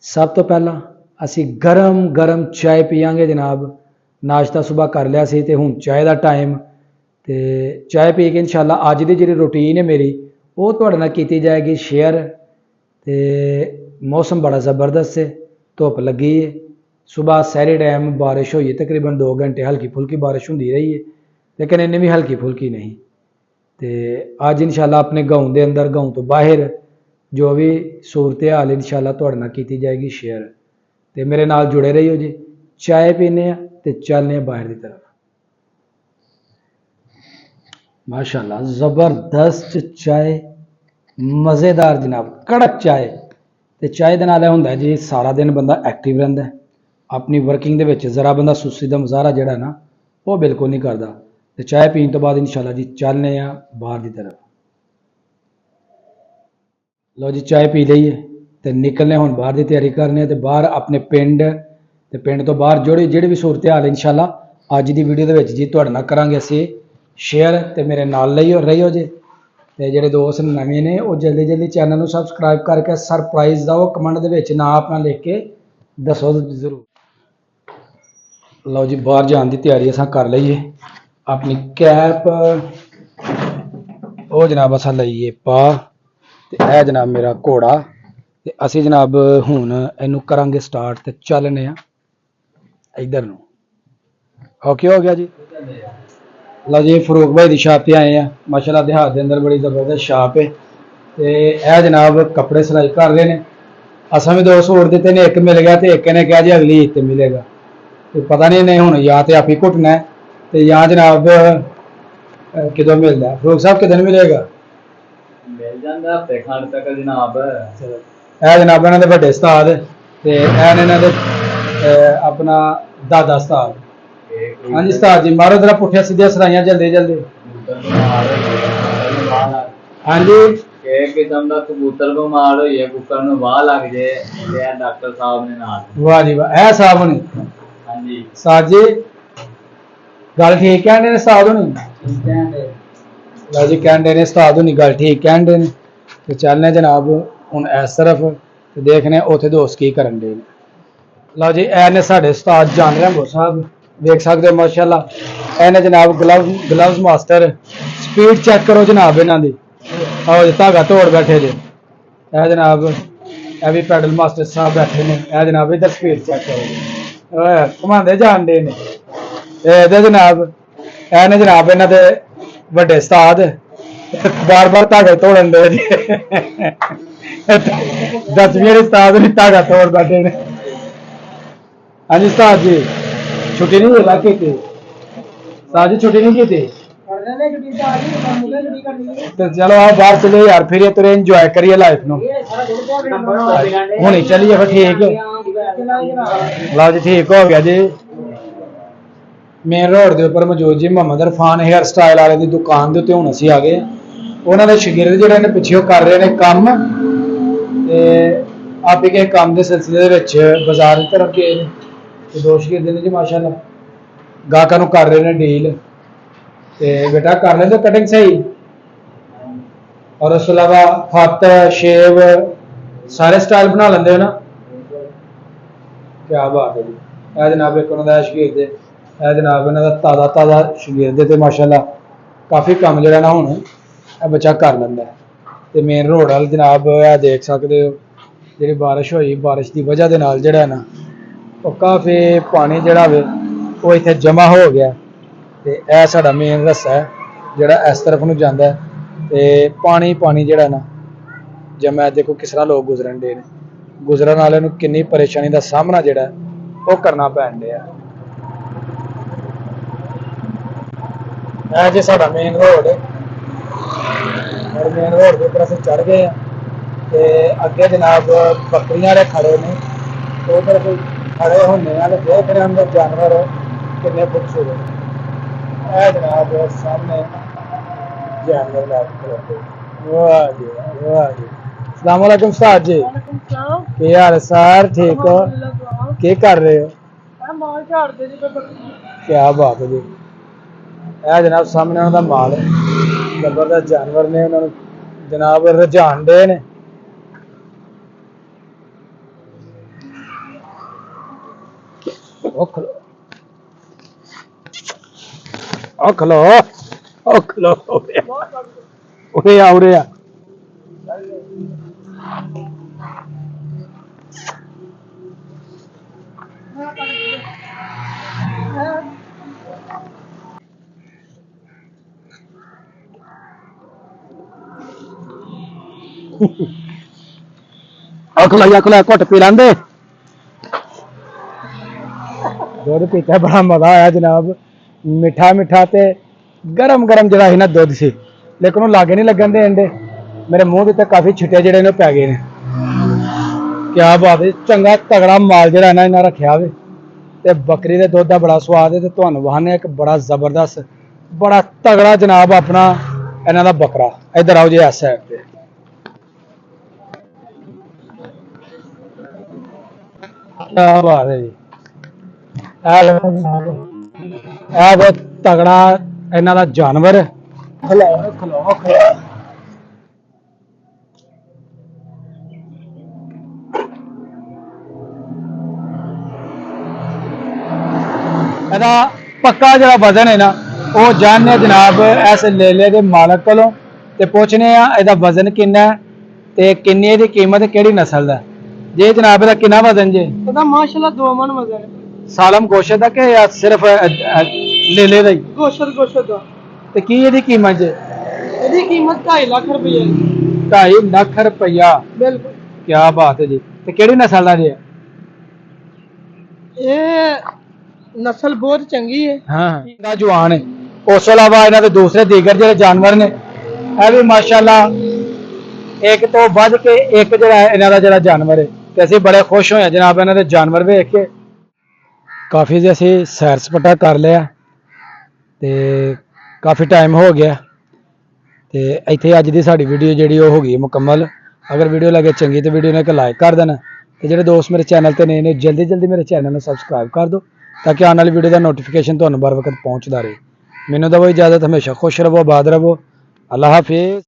सब तो पहला असी गरम गरम चाय पीआंगे जनाब। नाश्ता सुबह कर लिया सी ते हुण चाय दा टाइम ते चाय पी के इंशाअल्लाह अज दी जिहड़ी रूटीन है मेरी वो तुहाडे नाल कीती जाएगी शेयर। ते मौसम बड़ा ज़बरदस्त है, धुप लगी है। सुबह सहरी टाइम बारिश हुई है, तकरीबन 2 घंटे हल्की फुल्की बारिश होंदी रही है, लेकिन इन्नी भी हल्की फुल्की नहीं। तो अज इंशाअल्लाह अपने गाँव के अंदर गाँव तो बाहर जो भी सूरत हाल इंशाअल्लाह तुहाडे नाल कीती जाएगी शेयर। तो मेरे नाल जुड़े रहियो जी। चाय पीने ते चलने बाहर की तरफ। माशाअल्लाह ज़बरदस्त चाय, मज़ेदार जनाब, कड़क चाय। तो चाय दे नाल हुंदा जी सारा दिन बंदा एक्टिव रहिंदा है, अपनी वर्किंग दे विच जरा बंदा सुस्ती दा मुजाहरा जिहड़ा ना वो बिल्कुल नहीं करता। तो चाय पीने तो बाद इंशाअल्लाह जी चलने बाहर की तरफ। लो जी चाय पी लईए तो निकलने हुण बाहर की तैयारी करने। तो बाहर अपने पिंड ते पिंड तो बाहर जिहड़ी भी सूरत हाल इंशाअल्लाह अज की वीडियो दे विच जी तुहाडे नाल करांगे असीं शेयर। तो मेरे नाल रहियो जी। तो जिहड़े दोस्त नवे ने वो जल्दी जल्दी चैनल को सबसक्राइब करके सरप्राइज़ दा वो कमेंट दे विच नाम अपना लिख के दसो जरूर। लो जी बाहर जाने की तैयारी असां कर लईए। अपनी कैप वो जनाब असां लईए पा ते यह जनाब मेरा घोड़ा। ते असी जनाब हुण इनू करांगे स्टार्ट ते चलने इधर नू। ओके हो गया जी। लो जी फरूक भाई की शाप पे आए हैं। माशाल्लाह देहात के अंदर बड़ी ज़बरदस्त शाप है। तो यह जनाब कपड़े सिलाई कर रहे हैं। असां भी 2 सूट दिते ने, एक मिल गया तो एक ने कहा जी अगली ईद ते मिलेगा। तो पता नहीं इन्हें हुण या तो आप ही घुटना है तो या जनाब किदों मिलता है। फरूक साहब किदन मिलेगा? मिल जाता हफ्ते खंड तक जनाब। यह जनाब इन्हों के बड़े उस्ताद ते एन इन्हों दे अपना दादा उस्ताद। हाँ जी उस्ताद जी मारो जरा पुठिया सीधिया सलाइयां जल्दी जल्दी। हाँ जी एक किस्म का कबूतर बीमार हो जाए, कुकर में वाह लग जाए, डॉक्टर साहब ने नाल। वाह जी वाह, है साहब होनी। हाँ जी उस्ताद जी गल ठीक कहने ने उस्ताद होनी। लो जी कहते ने उस्ताद होनी गल ठीक कहते हैं। तो चलने जनाब हुण इस तरफ तो देखने उत्थे दोस्त की करन दे। लो जी ए ने साढ़े उस्ताद जान रैंबो साहब देख सकते हो माशाल्लाह। ए ने जनाब ग्लव्स मास्टर। स्पीड चेक करो जनाब इन्हां दी। आओ जी धागा तोड़ बैठे जे। ए जनाब ए भी पैडल मास्टर साहब बैठे ने। ए जनाब इधर स्पीड चेक करो, घुमाते जान दे ने। ए जनाब ए ने जनाब इन्हां दे बड़े उस्ताद बार बार धागे तोड़न दे जी। 10वीं उस्ताद ने धागा तोड़ बैठे ने। हाँ जी उस्ताद जी छुट्टी नहीं मिला की थी? उस्ताद जी छुट्टी नहीं की थी? तो चलो आप बाहर चले यार, फिर ये तुरे एंजॉय करिए लाइफ नो। हुणी चलिए फिर ठीक है। लो जी ठीक हो गया जी। मेन रोड के उपर मौजूद जी मोहम्मद इरफान हेयर स्टाइल वाले की दुकान के उत्ते हुण असीं आ गए। उन्होंने शागिर्द जिहड़े ने पिछे कर रहे हैं काम। आप ही के काम के सिलसिले बाजार की तरफ गए हैं। तो 2 शागिर्द ने जी माशाल्लाह गाहकां नूं कर रहे हैं डील। तो बेटा कर लेंगे कटिंग सही, और उस अलावा हथ शेव सारे स्टाइल बना लेंदे हो ना? क्या बात है जी। यह जनाब एक उन्होंने शागिर्द है, यह जनाब इन्हों का ताज़ा शागिर्द है। तो माशाल्लाह काफ़ी काम जो ना हुण बच्चा कर लेंदा है। तो मेन रोड वाल जनाब यह देख सकते हो जी बारिश हुई, बारिश की वजह के नाल जिहड़ा ना वो काफ़ी पानी जिहड़ा वे वो इत्थे जमा हो गया। तो यह साडा मेन रस्ता है जिहड़ा इस तरफ नूं जांदा है। तो पानी जिहड़ा ना जमा, देखो किस तरह लोग गुजरन दे ने। गुजरन वाले नूं किन्नी परेशानी का सामना जिहड़ा वो करना पैण दिया। यह जी साडा मेन रोड है, और मेन रोड के उपर असीं चढ़ गए हैं। तो अगे जनाब बकरियां वाले खड़े ने, तो उधर खड़े होने वाले देख रहे हैं जानवर कितने खूबसूरत। है जनाब सामने जानवर खड़ोते। वाह जी वाह जी। अस्सलाम वालेकुम उस्ताद जी। की हाल है सर? ठीक हो? की कर रहे हो? क्या बात है जी। यह जनाब सामने उन्होंने माल जबरदस्त जानवर ने, उन्होंने जनाब रझान दे ने। ਉਹ ਖਲੋ ਉਹ ਖਲੋ ਉਹ ਖਲੋ ਉਰੇ ਆ ਉਰੇ ਆ ਖਲਾ ਘੁੱਟ ਪੀ ਲੈਂਦੇ ਦੁੱਧ ਪੀਤਾ ਬੜਾ ਮਜ਼ਾ ਆਇਆ ਜਨਾਬ ਮਿੱਠਾ ਮਿੱਠਾ ਤੇ ਗਰਮ ਗਰਮ ਜਿਹੜਾ ਸੀ ਨਾ ਦੁੱਧ ਸੀ ਲੇਕਿਨ ਉਹ ਲਾਗੇ ਨਹੀਂ ਲੱਗਣ ਦੇ ਅੰਡੇ ਮੇਰੇ ਮੂੰਹ ਦੇ ਉੱਤੇ ਕਾਫੀ ਛਿੱਟੇ ਜਿਹੜੇ ਨੇ ਪੈ ਗਏ ਨੇ ਕਿਆ ਬਾਤ ਹੈ ਚੰਗਾ ਤਗੜਾ ਮਾਲ ਜਿਹੜਾ ਇਹਨਾਂ ਰੱਖਿਆ ਵੇ ਤੇ ਬੱਕਰੀ ਦੇ ਦੁੱਧ ਦਾ ਬੜਾ ਸਵਾਦ ਹੈ ਤੇ ਤੁਹਾਨੂੰ ਵਹਾਨੇ ਇੱਕ ਬੜਾ ਜ਼ਬਰਦਸਤ ਬੜਾ ਤਗੜਾ ਜਨਾਬ ਆਪਣਾ ਇਹਨਾਂ ਦਾ ਬੱਕਰਾ ਇੱਧਰ ਆਓ ਜੀ ਇਸ ਸਾਈਡ ਤੇ ਕਿਆ ਬਾਤ ਹੈ ਜੀ ਇਹ ਬਹੁਤ ਤਗੜਾ ਇਹਨਾਂ ਦਾ ਜਾਨਵਰ ਖਲਾਓ ਖਲਾਓ ਖਲਾਓ ਇਹਦਾ ਪੱਕਾ ਜਿਹੜਾ ਵਜ਼ਨ ਹੈ ਨਾ ਉਹ ਜਾਣਨੇ ਜਨਾਬ ਇਸ ਲੇਲੇ ਦੇ ਮਾਲਕ ਕੋਲੋਂ ਤੇ ਪੁੱਛਨੇ ਆ ਇਹਦਾ ਵਜ਼ਨ ਕਿੰਨਾ ਤੇ ਕਿੰਨੀ ਇਹਦੀ ਕੀਮਤ ਕਿਹੜੀ ਨਸਲ ਦਾ ਜੇ ਜਨਾਬ ਇਹਦਾ ਕਿੰਨਾ ਵਜ਼ਨ ਜੇ ਇਹਦਾ ਮਾਸ਼ਾਅੱਲਾ 2 ਮਣ ਵਜ਼ਨ ਹੈ ਸਾਲਮ ਗੋਸ਼ਤ ਦਾ ਕਿ ਜਾਂ ਸਿਰਫ ਲੇਲੇ ਦਾ ਹੀ ਗੋਸ਼ਤ ਦਾ ਤੇ ਕੀ ਇਹਦੀ ਕੀਮਤ ਜੇ ਇਹਦੀ ਕੀਮਤ 2.5 ਲੱਖ ਰੁਪਏ ਹੈ 2.5 ਲੱਖ ਰੁਪਇਆ ਬਿਲਕੁਲ ਕੀ ਬਾਤ ਹੈ ਜੀ ਤੇ ਕਿਹੜੀ ਨਸਲ ਦਾ ਜੀ ਇਹ ਨਸਲ ਬਹੁਤ ਚੰਗੀ ਹੈ ਹਾਂ ਦਾ ਜਵਾਨ ਹੈ ਉਸ ਤੋਂ ਇਲਾਵਾ ਇਹਨਾਂ ਦੇ ਦੂਸਰੇ ਦੀਗਰ ਜਿਹੜੇ ਜਾਨਵਰ ਨੇ ਇਹ ਵੀ ਮਾਸ਼ਾਅੱਲਾ ਇੱਕ ਤੋਂ ਵੱਧ ਕੇ ਇੱਕ ਜਿਹੜਾ ਇਹਨਾਂ ਦਾ ਜਿਹੜਾ ਜਾਨਵਰ ਹੈ ਤੇ ਅਸੀਂ ਬੜੇ ਖੁਸ਼ ਹੋਏ ਜਨਾਬ ਇਹਨਾਂ ਦੇ ਜਾਨਵਰ ਵੇਖ ਕੇ ਕਾਫੀ ਜੇ ਅਸੀਂ ਸੈਰ ਸਪਾਟਾ ਕਰ ਲਿਆ ਤੇ ਕਾਫੀ ਟਾਈਮ ਹੋ ਗਿਆ ਤੇ ਇੱਥੇ ਅੱਜ ਦੀ ਸਾਡੀ ਵੀਡੀਓ ਜਿਹੜੀ ਉਹ ਹੋ ਗਈ ਮੁਕੰਮਲ ਅਗਰ ਵੀਡੀਓ ਲੱਗੇ ਚੰਗੀ ਤੇ ਵੀਡੀਓ ਨੂੰ ਇੱਕ ਲਾਈਕ ਕਰ ਦੇਣਾ ਤੇ ਜਿਹੜੇ ਦੋਸਤ ਮੇਰੇ ਚੈਨਲ ਤੇ ਨੇ ਜਲਦੀ ਮੇਰੇ ਚੈਨਲ ਨੂੰ ਸਬਸਕ੍ਰਾਈਬ ਕਰ ਦਿਓ ਤਾਂ ਕਿ ਆਉਣ ਵਾਲੀ ਵੀਡੀਓ ਦਾ ਨੋਟੀਫਿਕੇਸ਼ਨ ਤੁਹਾਨੂੰ बर वक्त ਪਹੁੰਚਦਾ ਰਹੇ ਮੈਨੂੰ ਦਵੋ ਇਜਾਜ਼ਤ ਹਮੇਸ਼ਾ ਖੁਸ਼ ਰਹੋ ਆਬਾਦ ਰਹੋ ਅੱਲਾਹ ਹਾਫਿਜ਼